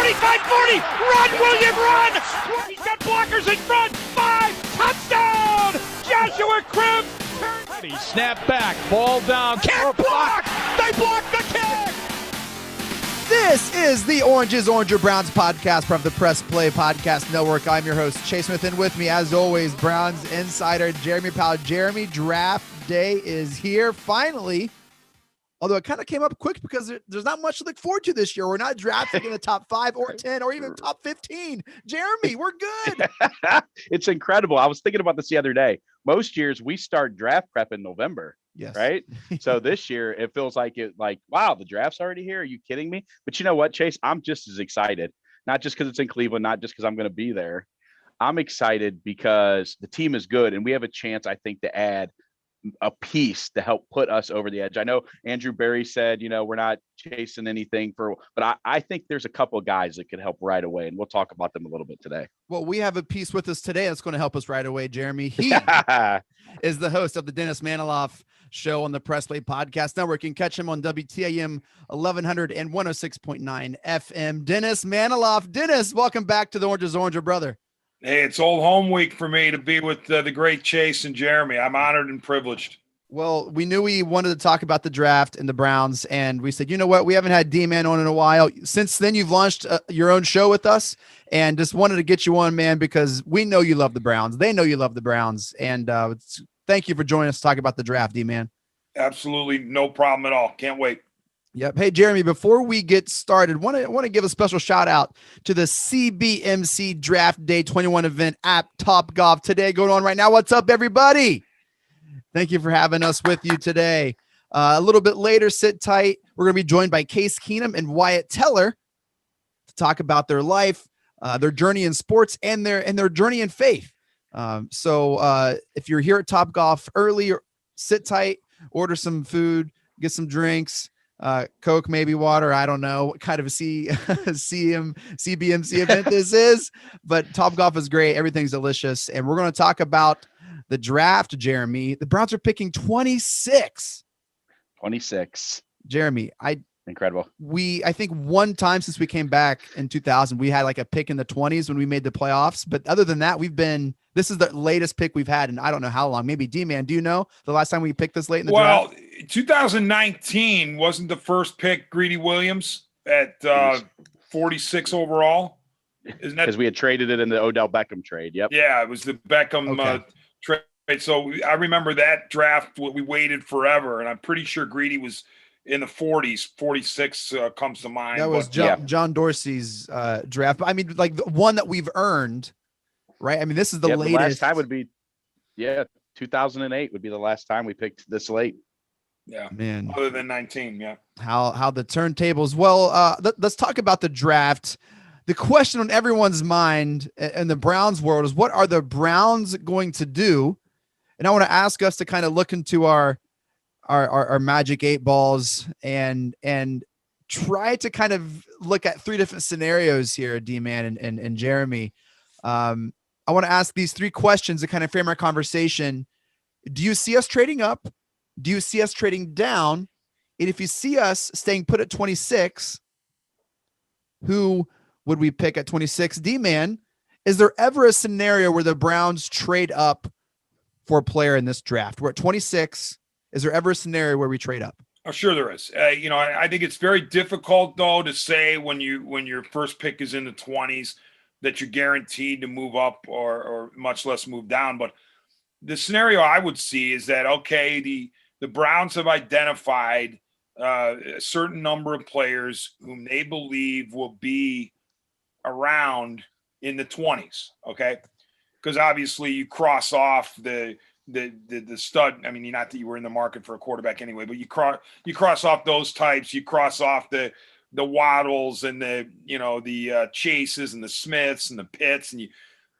25, 40, run, William, run! He's got blockers in front, 5, touchdown! Joshua Cribbs! Snap back, ball down, kick block! They block the kick! This is the Orange is Orange or Browns podcast from the Press Play Podcast Network. I'm your host, Chase Smith, and with me, as always, Browns insider Jeremy Powell. Jeremy, draft day is here, finally. Although it kind of came up quick because there's not much to look forward to this year. We're not drafting in the top 5 or 10 or even top 15. Jeremy, we're good. It's incredible. I was thinking about this the other day. Most years we start draft prep in November. Yes. Right. So this year it feels like wow, the draft's already here. Are you kidding me? But you know what, Chase? I'm just as excited, not just because it's in Cleveland, not just because I'm going to be there. I'm excited because the team is good and we have a chance, I think, to add a piece to help put us over the edge. I know Andrew Berry said, we're not chasing anything but I think there's a couple of guys that could help right away. And we'll talk about them a little bit today. Well, we have a piece with us today that's going to help us right away, Jeremy. He is the host of the Dennis Manoloff Show on the Press Play Podcast Network. You can catch him on WTAM 1100 and 106.9 FM. Dennis Manoloff. Dennis, welcome back to the Orange is Orange, brother. Hey, it's old home week for me to be with the great Chase and Jeremy. I'm honored and privileged. Well, we knew we wanted to talk about the draft and the Browns, and we said, you know what? We haven't had D-Man on in a while. Since then, you've launched your own show with us, and just wanted to get you on, man, because we know you love the Browns. They know you love the Browns, and thank you for joining us to talk about the draft, D-Man. Absolutely no problem at all. Can't wait. Yep. Hey, Jeremy, before we get started, want to give a special shout out to the CBMC Draft Day 21 event at Top Golf today going on right now. What's up, everybody? Thank you for having us with you today. A little bit later, sit tight. We're going to be joined by Case Keenum and Wyatt Teller to talk about their life, their journey in sports, and their journey in faith. So if you're here at Top Golf early, sit tight, order some food, get some drinks. Coke, maybe water. I don't know what kind of CBMC event this is, but Top Golf is great. Everything's delicious. And we're going to talk about the draft, Jeremy. The Browns are picking 26. 26. Jeremy, Incredible. I think one time since we came back in 2000, we had like a pick in the 20s when we made the playoffs. But other than that, this is the latest pick we've had in I don't know how long. Maybe D-Man, do you know the last time we picked this late in the draft? Well, 2019 wasn't the first pick, Greedy Williams at 46 overall. Isn't that? Because we had traded it in the Odell Beckham trade. Yep. Yeah, it was the Beckham trade. So I remember that draft. We waited forever, and I'm pretty sure Greedy was in the 40s. 46 comes to mind. That was John Dorsey's draft. I mean, like the one that we've earned, right? I mean, this is the latest. The last time would be, 2008 would be the last time we picked this late. Yeah, man. Other than 19, yeah. How the turntables. Well, let's talk about the draft. The question on everyone's mind in the Browns world is, what are the Browns going to do? And I want to ask us to kind of look into our magic 8 balls and try to kind of look at 3 different scenarios here, D-Man and Jeremy. I want to ask these 3 questions to kind of frame our conversation. Do you see us trading up? Do you see us trading down? And if you see us staying put at 26, who would we pick at 26? D-Man, is there ever a scenario where the Browns trade up for a player in this draft? We're at 26. Is there ever a scenario where we trade up? Oh, sure there is. I think it's very difficult, though, to say when your first pick is in the 20s that you're guaranteed to move up or much less move down. But the scenario I would see is that, okay, the Browns have identified a certain number of players whom they believe will be around in the 20s, okay? Because obviously you cross off the stud. I mean, not that you were in the market for a quarterback anyway, but you cross off those types. You cross off the Waddles and the Chases and the Smiths and the Pitts, and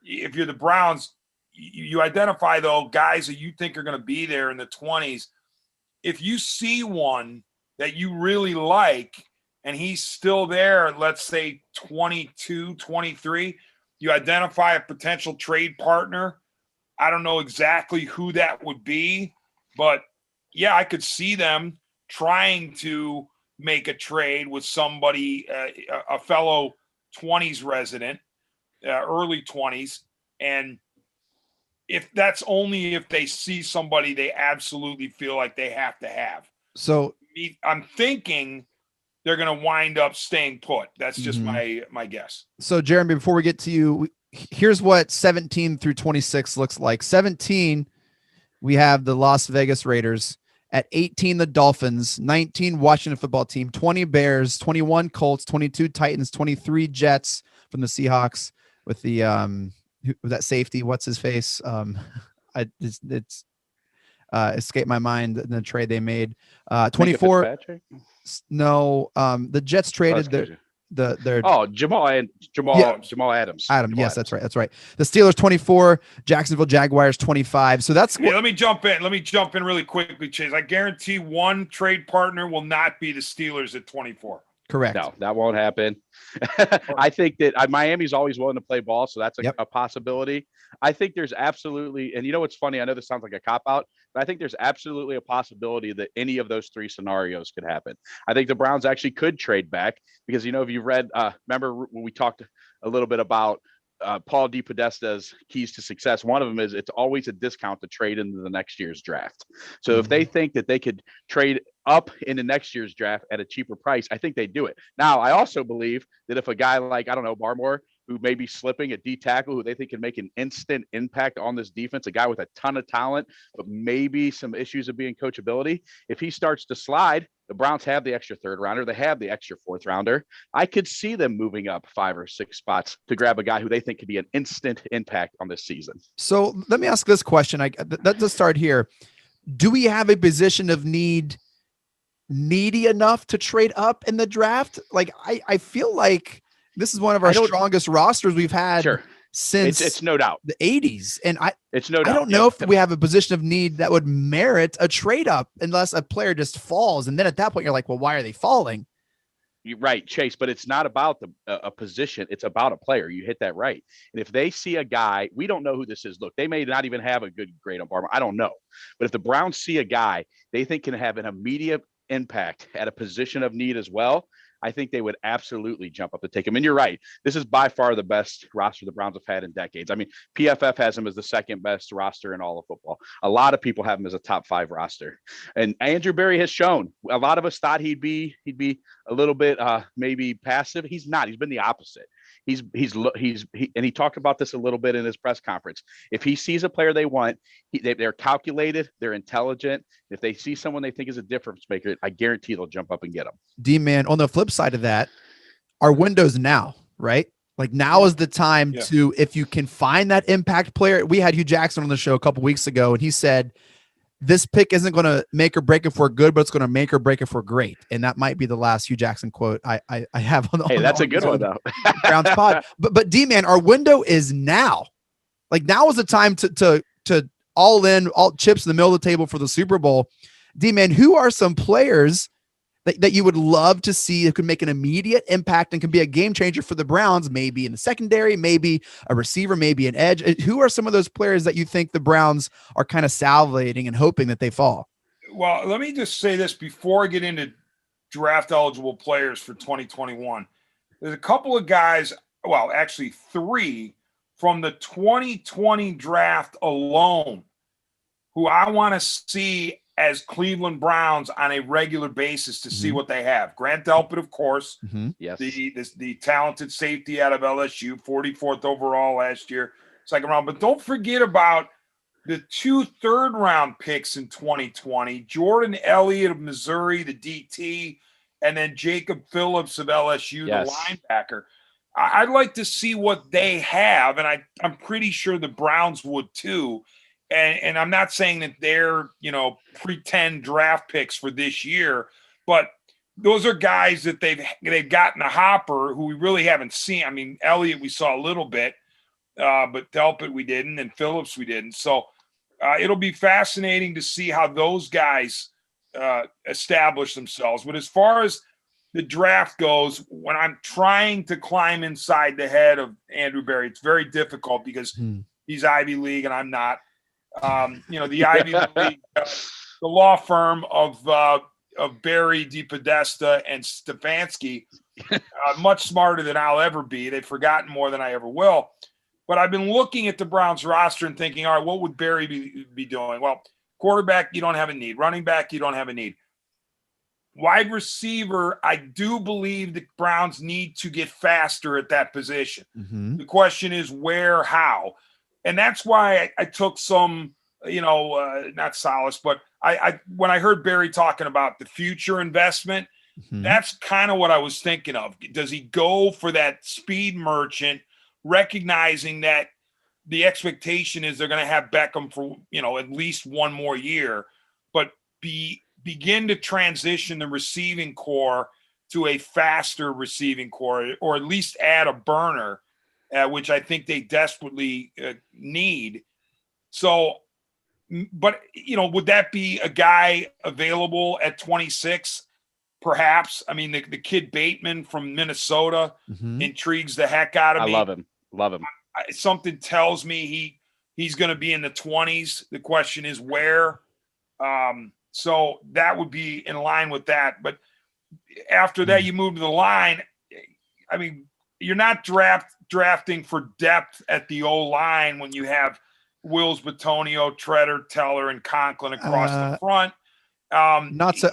if you're the Browns, you identify though guys that you think are going to be there in the 20s. If you see one that you really like and he's still there, let's say 22, 23, you identify a potential trade partner. I don't know exactly who that would be, but yeah, I could see them trying to make a trade with somebody, a fellow 20s resident, early 20s. And if that's only if they see somebody they absolutely feel like they have to have. So I'm thinking they're going to wind up staying put. That's just my guess. So Jeremy, before we get to you, here's what 17 through 26 looks like. 17, we have the Las Vegas Raiders. At 18, the Dolphins. 19, Washington football team. 20, Bears. 21, Colts. 22, Titans. 23, Jets from the Seahawks with the with that safety. What's his face? It's escaped my mind in the trade they made. 24. No, the Jets traded their Jamal Adams. Yes, that's right. That's right. The Steelers 24, Jacksonville Jaguars 25. So that's let me jump in. Let me jump in really quickly, Chase. I guarantee one trade partner will not be the Steelers at 24. Correct. No, that won't happen. I think that Miami's always willing to play ball, so that's a possibility. I think there's absolutely, and you know what's funny? I know this sounds like a cop-out, but I think there's absolutely a possibility that any of those three scenarios could happen. I think the Browns actually could trade back because, if you read, remember when we talked a little bit about Paul DePodesta's keys to success, one of them is it's always a discount to trade into the next year's draft. So if they think that they could trade up in the next year's draft at a cheaper price, I think they do it. Now, I also believe that if a guy like, I don't know, Barmore, who may be slipping at D tackle, who they think can make an instant impact on this defense, a guy with a ton of talent, but maybe some issues of being coachability, if he starts to slide, the Browns have the extra third rounder. They have the extra fourth rounder. I could see them moving up 5 or 6 spots to grab a guy who they think could be an instant impact on this season. So let me ask this question. Let's start here. Do we have a position of needy enough to trade up in the draft? Like, I feel like this is one of our strongest rosters we've had since it's no doubt the 80s. And it's no doubt. I don't know if we have a position of need that would merit a trade up unless a player just falls. And then at that point, you're like, well, why are they falling? You're right, Chase, but it's not about a position. It's about a player. You hit that right. And if they see a guy, we don't know who this is. Look, they may not even have a good grade on Barber. I don't know. But if the Browns see a guy they think can have an immediate impact at a position of need as well, I think they would absolutely jump up to take him. And you're right. This is by far the best roster the Browns have had in decades. I mean, PFF has him as the second best roster in all of football. A lot of people have him as a top 5 roster. And Andrew Berry has shown, a lot of us thought he'd be a little bit maybe passive. He's not. He's been the opposite. And he talked about this a little bit in his press conference. If he sees a player they want, they're calculated, they're intelligent. If they see someone they think is a difference maker, I guarantee they'll jump up and get them. D-man, on the flip side of that, our window's now, right? Like now is the time to, if you can find that impact player. We had Hugh Jackson on the show a couple weeks ago, and he said, this pick isn't going to make or break if we're good, but it's going to make or break if we're great. And that might be the last Hugh Jackson quote I have on the Hey, that's a good one though. Browns pod. But D-man, our window is now. Like now is the time to all in, all chips in the middle of the table for the Super Bowl. D-man, who are some players that you would love to see that could make an immediate impact and can be a game changer for the Browns, maybe in the secondary, maybe a receiver, maybe an edge? Who are some of those players that you think the Browns are kind of salivating and hoping that they fall? Well, let me just say this before I get into draft eligible players for 2021. There's a couple of guys, well, actually 3 from the 2020 draft alone who I want to see as Cleveland Browns on a regular basis to see what they have. Grant Delpit, of course, yes, the talented safety out of LSU, 44th overall last year, second round. But don't forget about the 2 third-round picks in 2020, Jordan Elliott of Missouri, the DT, and then Jacob Phillips of LSU, the linebacker. I'd like to see what they have, and I'm pretty sure the Browns would too. And I'm not saying that they're, pretend draft picks for this year, but those are guys that they've got in the hopper who we really haven't seen. I mean, Elliott we saw a little bit, but Delpit we didn't, and Phillips we didn't. So it'll be fascinating to see how those guys establish themselves. But as far as the draft goes, when I'm trying to climb inside the head of Andrew Berry, it's very difficult because he's Ivy League and I'm not. The Ivy League, the law firm of Berry, DePodesta, and Stefanski much smarter than I'll ever be. They've forgotten more than I ever will. But I've been looking at the Browns roster and thinking, all right, what would Barry be doing? Well, quarterback, you don't have a need. Running back, you don't have a need. Wide receiver, I do believe the Browns need to get faster at that position. Mm-hmm. The question is where, how? And that's why I took some, not solace, but I when I heard Barry talking about the future investment, Mm-hmm. that's kind of what I was thinking of. Does he go for that speed merchant, recognizing that the expectation is they're going to have Beckham for, at least one more year, but begin to transition the receiving core to a faster receiving core, or at least add a burner, which I think they desperately need. So, but, would that be a guy available at 26? Perhaps. I mean, the kid Bateman from Minnesota Mm-hmm. intrigues the heck out of me. I love him. Something tells me he's going to be in the 20s. The question is where. So that would be in line with that. But after that, you move to the line. I mean, you're not drafting for depth at the O-line when you have Wills, Batonio, Treader, Teller, and Conklin across the front. Not so.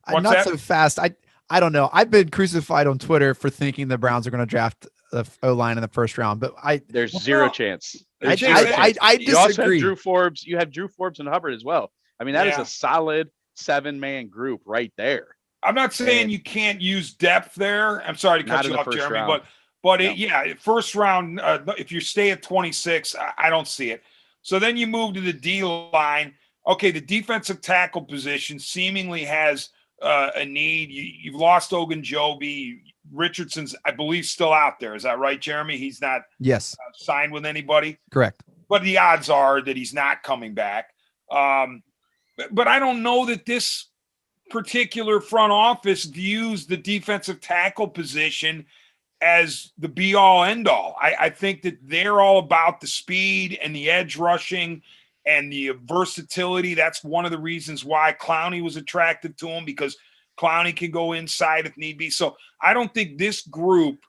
Not so fast. I don't know. I've been crucified on Twitter for thinking the Browns are going to draft the O-line in the first round, but there's zero chance. I disagree. You also have Drew Forbes. You have Drew Forbes and Hubbard as well. I mean, that is a solid 7-man group right there. I'm not saying you can't use depth there. I'm sorry to cut you off, Jeremy, round. but first round. If you stay at 26, I don't see it. So then you move to the D line. Okay, the defensive tackle position seemingly has a need. You've lost Ogunjobi. Richardson's, I believe, still out there. Is that right, Jeremy? He's not signed with anybody. Correct. But the odds are that he's not coming back. But I don't know that this particular front office views the defensive tackle position as the be-all, end-all. I think that they're all about the speed and the edge rushing and the versatility. That's one of the reasons why Clowney was attracted to him, because Clowney can go inside if need be. So I don't think this group,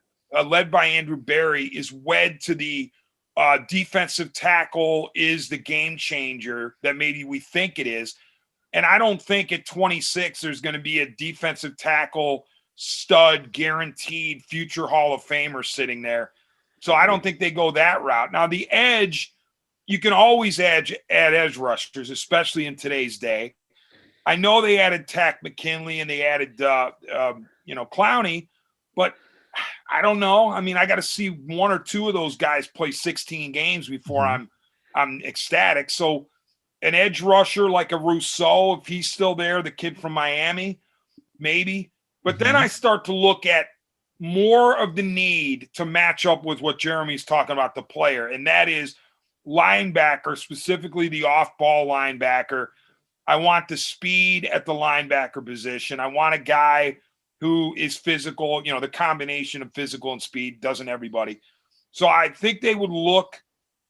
led by Andrew Berry, is wed to the defensive tackle is the game changer that maybe we think it is. And I don't think at 26 there's going to be a defensive tackle stud guaranteed future Hall of Famer sitting there. So I don't think they go that route. Now the edge, you can always add edge rushers, especially in today's day. I know they added Tack McKinley and they added Clowney, but I don't know. I mean, I got to see one or two of those guys play 16 games before I'm ecstatic. So an edge rusher like a Rousseau, if he's still there, the kid from Miami, maybe. But then I start to look at more of the need to match up with what Jeremy's talking about, the player, and that is linebacker, specifically the off-ball linebacker. I want the speed at the linebacker position. I want a guy who is physical, the combination of physical and speed, doesn't everybody? So I think they would look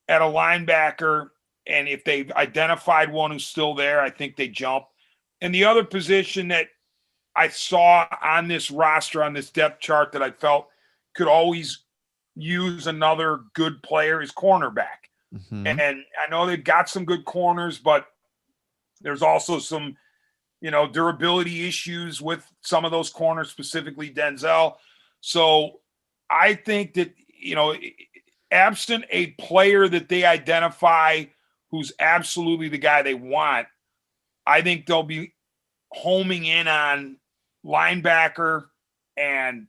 at a linebacker, and if they've identified one who's still there, I think they jump. And the other position that I saw on this roster, on this depth chart, that I felt could always use another good player is cornerback. Mm-hmm. And I know they've got some good corners, but there's also some, durability issues with some of those corners, specifically Denzel. So I think that, absent a player that they identify who's absolutely the guy they want, I think they'll be homing in on linebacker and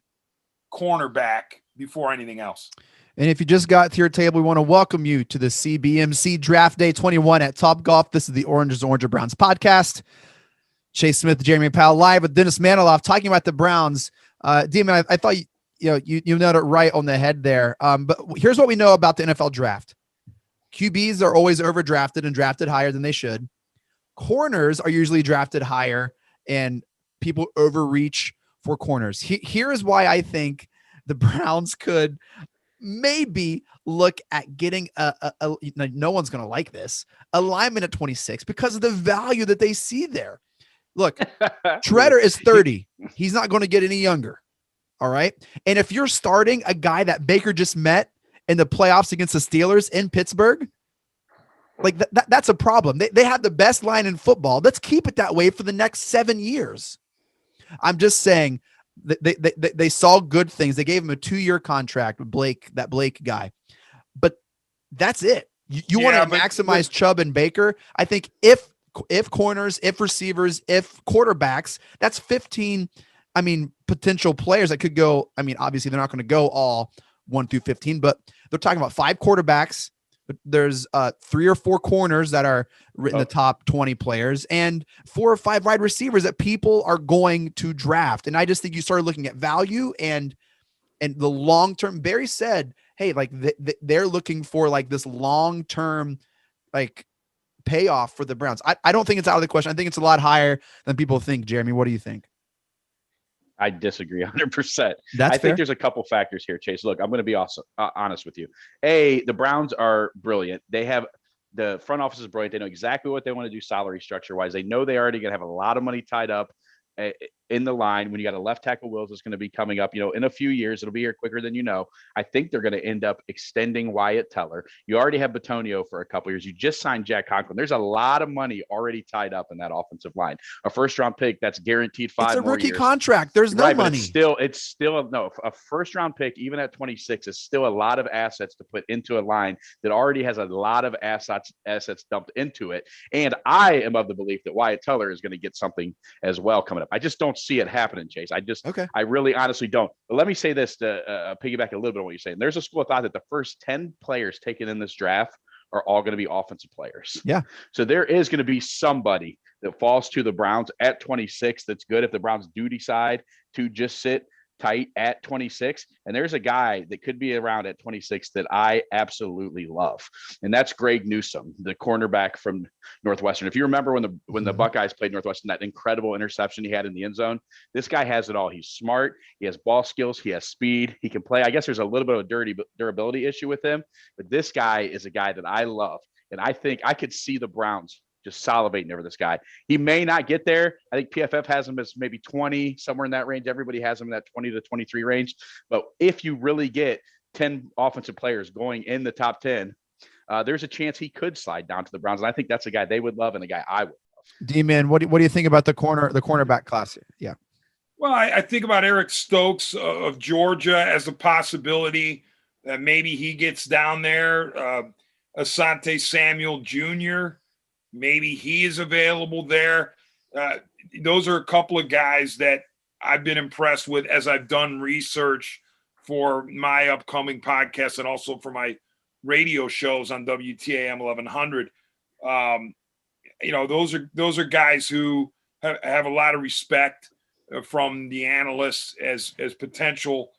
cornerback before anything else. And if you just got to your table, we want to welcome you to the CBMC Draft Day 21 at Topgolf. This is the Orange is Orange or Browns podcast. Chase Smith, Jeremy Powell, live with Dennis Manoloff, talking about the Browns. Demon, I thought you nailed it right on the head there. But here's what we know about the NFL draft. QBs are always overdrafted and drafted higher than they should. Corners are usually drafted higher, and people overreach for corners. Here is why I think the Browns could maybe look at getting no one's going to like this, a lineman at 26 because of the value that they see there. Look, Treader is 30. He's not going to get any younger. All right. And if you're starting a guy that Baker just met in the playoffs against the Steelers in Pittsburgh, like that's a problem. They have the best line in football. Let's keep it that way for the next 7 years. I'm just saying they saw good things. They gave him a 2-year contract with that Blake guy, but that's it. You want to maximize Chubb and Baker. I think if corners, if receivers, if quarterbacks, that's 15. I mean, potential players that could go. I mean, obviously they're not going to go all 1 through 15, but they're talking about 5 quarterbacks. There's 3 or 4 corners that are in the top 20 players and 4 or 5 wide receivers that people are going to draft. And I just think you started looking at value and the long-term. Barry said, hey, like they're looking for like this long-term, like payoff for the Browns. I don't think it's out of the question. I think it's a lot higher than people think. Jeremy, what do you think? I disagree 100%. That's I fair. think there's a couple factors here, Chase. Look, I'm going to be honest with you. The Browns are brilliant. They have the front office is brilliant. They know exactly what they want to do salary structure wise. They know they already going to have a lot of money tied up in the line. When you got a left tackle Wills that's going to be coming up, in a few years, it'll be here quicker than you know. I think they're going to end up extending Wyatt Teller. You already have Batonio for a couple years. You just signed Jack Conklin. There's a lot of money already tied up in that offensive line. A first-round pick that's guaranteed 5 more years. It's a rookie contract. There's no money. It's still no. A first-round pick, even at 26, is still a lot of assets to put into a line that already has a lot of assets dumped into it. And I am of the belief that Wyatt Teller is going to get something as well coming up. I just don't see it happening, Chase. I really honestly don't. But let me say this to piggyback a little bit on what you're saying. There's a school of thought that the first 10 players taken in this draft are all going to be offensive players. Yeah. So there is going to be somebody that falls to the Browns at 26 that's good if the Browns do decide to just sit tight at 26. And there's a guy that could be around at 26 that I absolutely love. And that's Greg Newsome, the cornerback from Northwestern. If you remember when the Buckeyes played Northwestern, that incredible interception he had in the end zone, this guy has it all. He's smart. He has ball skills. He has speed. He can play. I guess there's a little bit of a durability issue with him, but this guy is a guy that I love. And I think I could see the Browns just salivating over this guy. He may not get there. I think PFF has him as maybe 20, somewhere in that range. Everybody has him in that 20 to 23 range. But if you really get 10 offensive players going in the top 10, there's a chance he could slide down to the Browns. And I think that's a guy they would love and a guy I would love. D-Man, what do you think about the cornerback class here? Yeah. Well, I think about Eric Stokes of Georgia as a possibility that maybe he gets down there. Asante Samuel Jr., maybe he is available there. Those are a couple of guys that I've been impressed with as I've done research for my upcoming podcast and also for my radio shows on WTAM 1100. Those are guys who have a lot of respect from the analysts as potential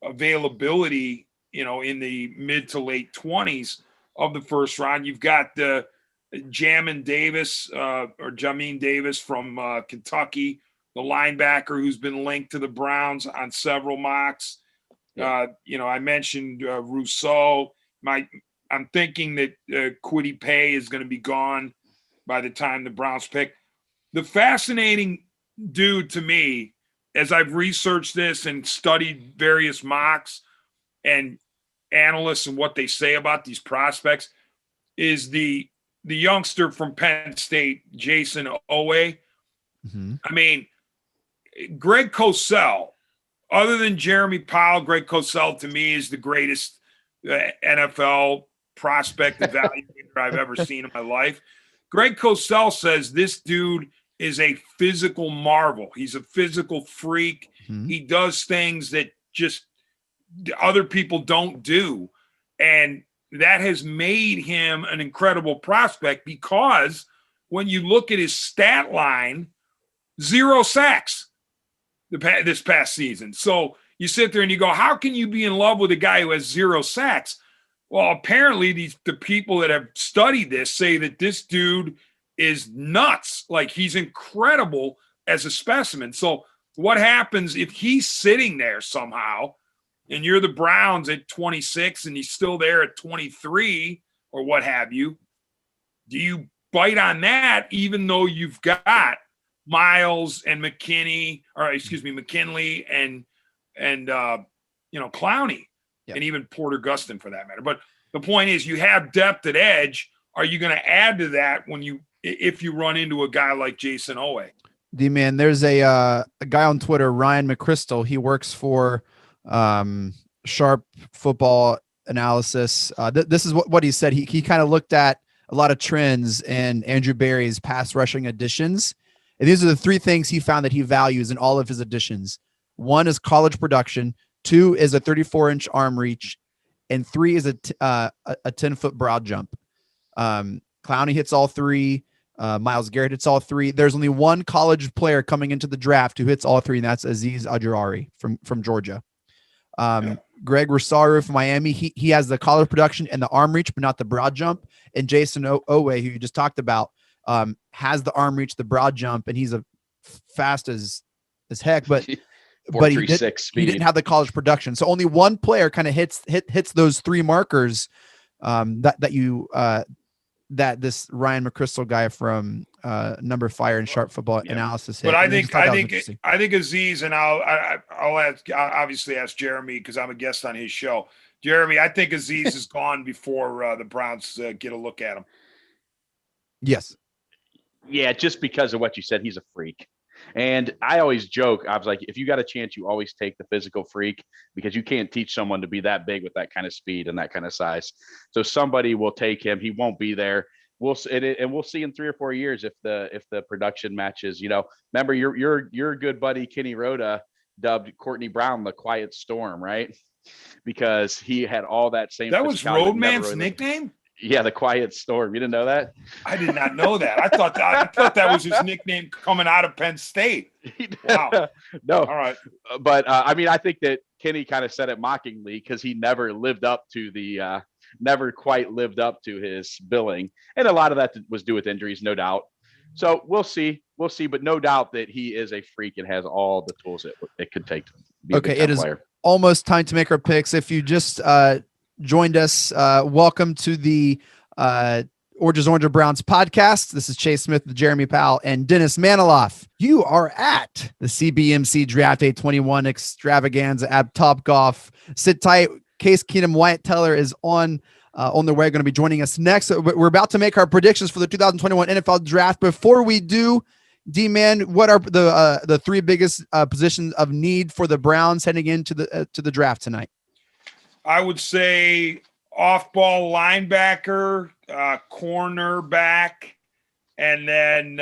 availability, in the mid to late 20s of the first round. You've got the Jamin Davis or Jamin Davis from Kentucky, the linebacker who's been linked to the Browns on several mocks. Yeah. I mentioned Rousseau. I'm thinking that Kwity Paye is going to be gone by the time the Browns pick. The fascinating dude to me, as I've researched this and studied various mocks and analysts and what they say about these prospects, is the youngster from Penn State, Jason Owe. Mm-hmm. I mean, Greg Cosell, other than Jeremy Powell, Greg Cosell to me is the greatest NFL prospect evaluator I've ever seen in my life. Greg Cosell says this dude is a physical marvel. He's a physical freak. Mm-hmm. He does things that just other people don't do. And that has made him an incredible prospect because when you look at his stat line, 0 sacks this past season. So you sit there and you go, how can you be in love with a guy who has 0 sacks? Well, apparently the people that have studied this say that this dude is nuts. Like, he's incredible as a specimen. So what happens if he's sitting there somehow and you're the Browns at 26 and he's still there at 23 or what have you? Do you bite on that even though you've got Miles and McKinley and and Clowney, Yep. and even Porter Gustin for that matter. But the point is, you have depth at edge. Are you going to add to that if you run into a guy like Jason Owe? D-Man, there's a guy on Twitter, Ryan McChrystal. He works for Sharp Football Analysis. This is what he said. He kind of looked at a lot of trends in Andrew Berry's pass rushing additions. And these are the three things he found that he values in all of his additions. One is college production. Two is a 34-inch arm reach. And three is a 10-foot broad jump. Clowney hits all three. Myles Garrett hits all three. There's only one college player coming into the draft who hits all three, and that's Azeez Ojulari from Georgia. Greg Rosario from Miami, he has the college production and the arm reach, but not the broad jump. And Jason Owe, who you just talked about, has the arm reach, the broad jump, and he's a fast as heck, but he didn't have the college production. So only one player kind of hits those three markers that this Ryan McChrystal guy from Number Fire and Sharp Football Analysis hit. But I think Azeez, and I'll obviously ask Jeremy because I'm a guest on his show. Jeremy, I think Azeez is gone before the Browns get a look at him. Yes. Yeah, just because of what you said, he's a freak. And I always joke, I was like, if you got a chance, you always take the physical freak because you can't teach someone to be that big with that kind of speed and that kind of size. So somebody will take him. He won't be there. We'll see in 3 or 4 years if the production matches. Remember your good buddy Kenny Rhoda dubbed Courtney Brown the Quiet Storm, right? Because he had all that same. That was Roadman's nickname. Yeah, the Quiet Storm. You didn't know that? I did not know that. I thought that was his nickname coming out of Penn State. Wow. No. All right. But I think that Kenny kind of said it mockingly because he never quite lived up to his billing, and a lot of that was due with injuries, no doubt. So we'll see, but no doubt that he is a freak and has all the tools it could take to be a big player. Almost time to make our picks. If you just joined us, welcome to the Oranges, Orange Browns podcast. This is Chase Smith with Jeremy Powell and Dennis Manoloff. You are at the CBMC Draft Day 21 extravaganza at Top Golf. Sit tight. Case Keenum Wyatt Teller is on their way, going to be joining us next. We're about to make our predictions for the 2021 NFL Draft. Before we do, D-Man, what are the three biggest positions of need for the Browns heading into the draft tonight? I would say off-ball linebacker, cornerback, and then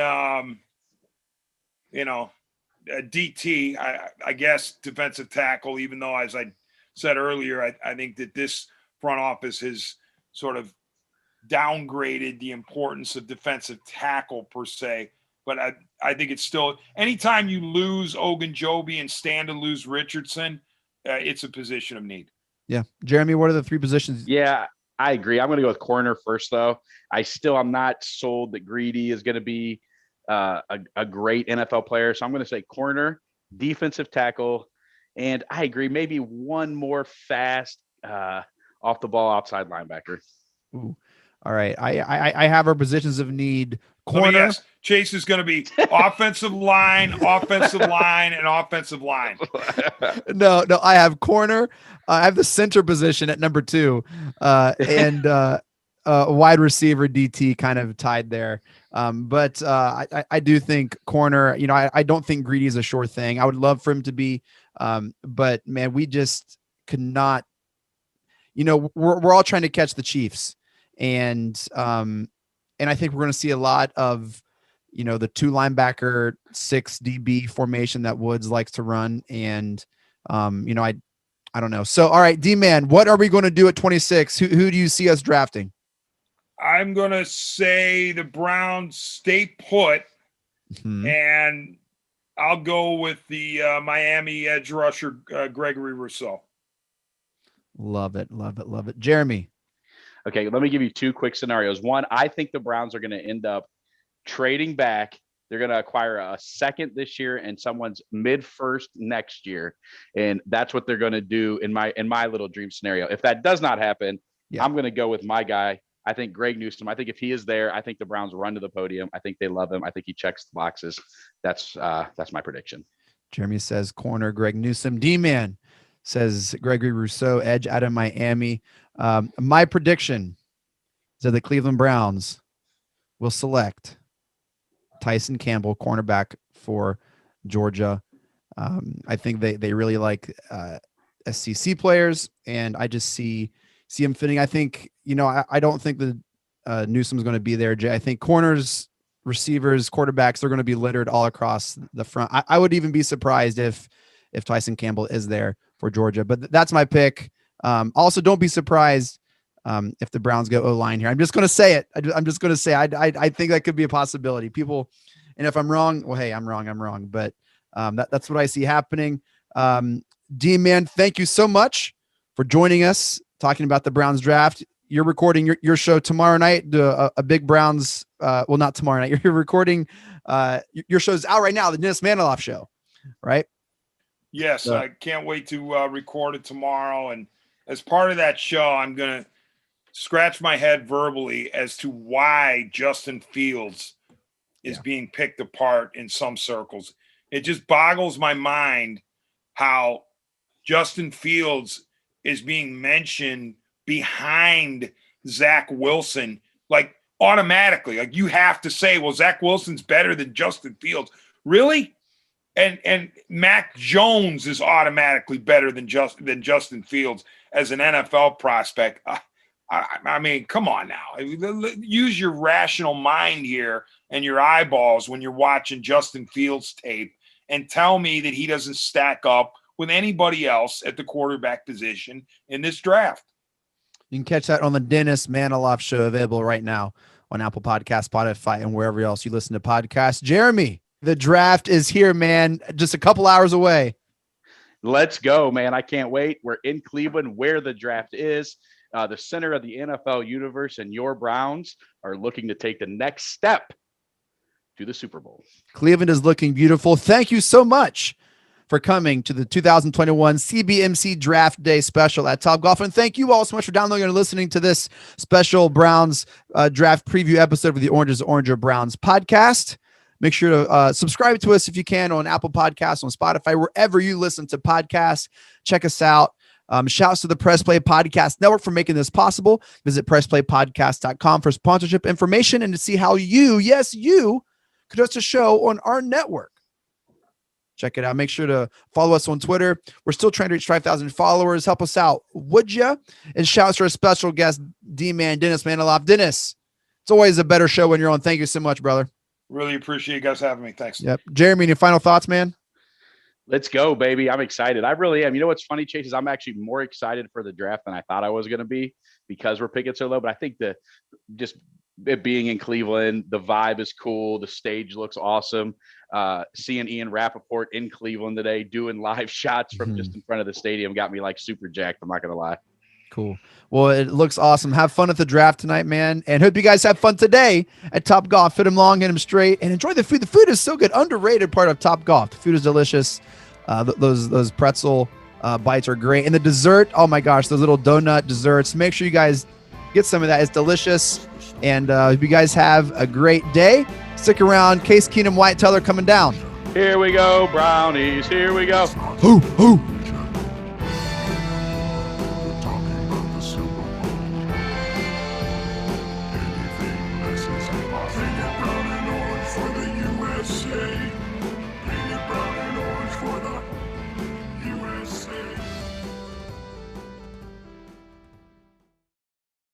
DT. I guess defensive tackle. Even though, as I said earlier, I think that this front office has sort of downgraded the importance of defensive tackle per se. But I think it's still, anytime you lose Ogunjobi and stand to lose Richardson, it's a position of need. Yeah. Jeremy, what are the three positions? Yeah, I agree. I'm going to go with corner first, though. I'm not sold that Greedy is going to be a great NFL player. So I'm going to say corner, defensive tackle, and I agree. Maybe one more fast off the ball outside linebacker. Ooh. All right. I have our positions of need. Corner. Chase is going to be offensive line, and offensive line. No, I have corner. I have the center position at number 2, and wide receiver DT kind of tied there. But I do think corner. I don't think Greedy is a sure thing. I would love for him to be, but man, we just could not. We're all trying to catch the Chiefs, and I think we're going to see a lot of, the 2 linebacker, 6 DB formation that Woods likes to run. And, I don't know. So, all right, D-Man, what are we going to do at 26? Who do you see us drafting? I'm going to say the Browns stay put, and I'll go with the Miami edge rusher, Gregory Rousseau. Love it. Love it. Love it. Jeremy. Okay, let me give you 2 quick scenarios. One, I think the Browns are going to end up trading back. They're going to acquire a second this year and someone's mid-first next year, and that's what they're going to do in my little dream scenario. If that does not happen, I'm going to go with my guy. I think Greg Newsome. I think if he is there, I think the Browns run to the podium. I think they love him. I think he checks the boxes. That's my prediction. Jeremy says corner Greg Newsome. D-Man, says Gregory Rousseau, edge out of Miami. My prediction is that the Cleveland Browns will select Tyson Campbell, cornerback for Georgia. I think they really like SEC players, and I just see him fitting. I think, I don't think the Newsom's going to be there, Jay. I think corners, receivers, quarterbacks, they're going to be littered all across the front. I would even be surprised if Tyson Campbell is there for Georgia, but that's my pick. Also, don't be surprised if the Browns go O-line here. I'm just going to say it. I'm just going to say I think that could be a possibility. People, and if I'm wrong, well, hey, I'm wrong. But that's what I see happening. D-Man, thank you so much for joining us, talking about the Browns draft. You're recording your show tomorrow night, a big Browns. Well, not tomorrow night. You're recording. Your show's out right now, the Dennis Manoloff show, right? Yes, I can't wait to record it tomorrow. And as part of that show, I'm going to scratch my head verbally as to why Justin Fields is being picked apart in some circles. It just boggles my mind how Justin Fields is being mentioned behind Zach Wilson, like automatically. Like you have to say, well, Zach Wilson's better than Justin Fields. Really? And Mac Jones is automatically better than Justin Fields as an NFL prospect. I mean, come on now. Use your rational mind here and your eyeballs when you're watching Justin Fields tape and tell me that he doesn't stack up with anybody else at the quarterback position in this draft. You can catch that on the Dennis Manoloff show, available right now on Apple Podcasts, Spotify, and wherever else you listen to podcasts. Jeremy, the draft is here, man. Just a couple hours away. Let's go, man. I can't wait. We're in Cleveland, where the draft is, the center of the NFL universe, and your Browns are looking to take the next step to the Super Bowl. Cleveland is looking beautiful. Thank you so much for coming to the 2021 CBMC Draft Day special at Topgolf. And thank you all so much for downloading and listening to this special Browns draft preview episode of the Orange or Browns podcast. Make sure to subscribe to us if you can on Apple Podcasts, on Spotify, wherever you listen to podcasts. Check us out. Shouts to the Press Play Podcast Network for making this possible. Visit pressplaypodcast.com for sponsorship information and to see how you could host a show on our network. Check it out. Make sure to follow us on Twitter. We're still trying to reach 5,000 followers. Help us out, would ya? And shouts to our special guest, D-Man, Dennis Manoloff. Dennis, it's always a better show when you're on. Thank you so much, brother. Really appreciate you guys having me. Thanks. Yep. Jeremy, any final thoughts, man? Let's go, baby. I'm excited. I really am. You know what's funny, Chase, is I'm actually more excited for the draft than I thought I was going to be because we're picking so low. But I think just it being in Cleveland, the vibe is cool. The stage looks awesome. Seeing Ian Rappaport in Cleveland today doing live shots from just in front of the stadium got me like super jacked. I'm not going to lie. Cool. Well, it looks awesome. Have fun at the draft tonight, man. And hope you guys have fun today at Topgolf. Hit them long, hit them straight, and enjoy the food. The food is so good. Underrated part of Topgolf. The food is delicious. Those pretzel bites are great. And the dessert, oh my gosh, those little donut desserts. Make sure you guys get some of that. It's delicious. And hope you guys have a great day. Stick around. Case Keenum, White Teller coming down. Here we go, Brownies. Here we go. Hoo, hoo.